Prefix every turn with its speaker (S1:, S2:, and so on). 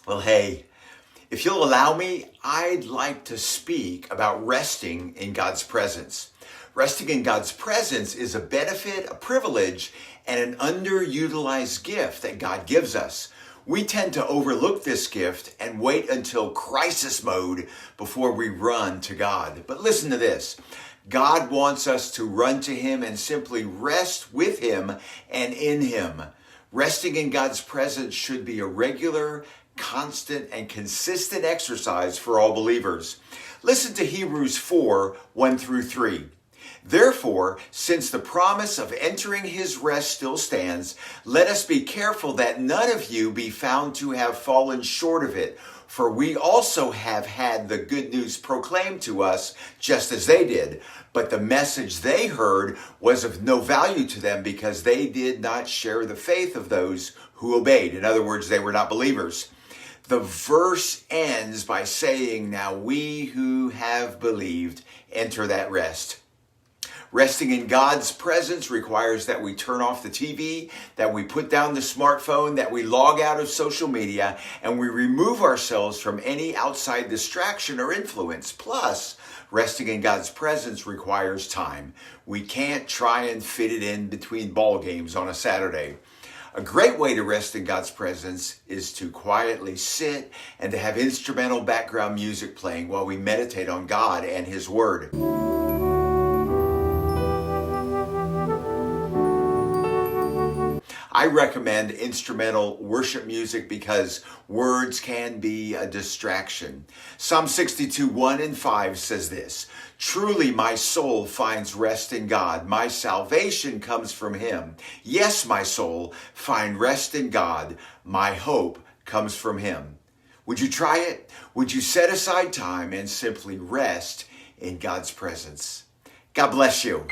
S1: Well, hey, if you'll allow me, I'd like to speak about resting in God's presence. Resting in God's presence is a benefit, a privilege, and an underutilized gift that God gives us. We tend to overlook this gift and wait until crisis mode before we run to God. But listen to this. God wants us to run to Him and simply rest with Him and in Him. Resting in God's presence should be a regular, constant, and consistent exercise for all believers. Listen to Hebrews 4, 1 through 3. Therefore, since the promise of entering His rest still stands, let us be careful that none of you be found to have fallen short of it. For we also have had the good news proclaimed to us just as they did. But the message they heard was of no value to them because they did not share the faith of those who obeyed. In other words, they were not believers. The verse ends by saying, now we who have believed enter that rest. Resting in God's presence requires that we turn off the TV, that we put down the smartphone, that we log out of social media, and we remove ourselves from any outside distraction or influence. Plus, resting in God's presence requires time. We can't try and fit it in between ball games on a Saturday. A great way to rest in God's presence is to quietly sit and to have instrumental background music playing while we meditate on God and His Word. I recommend instrumental worship music because words can be a distraction. Psalm 62, 1 and 5 says this, truly my soul finds rest in God. My salvation comes from Him. Yes, my soul, find rest in God. My hope comes from Him. Would you try it? Would you set aside time and simply rest in God's presence? God bless you.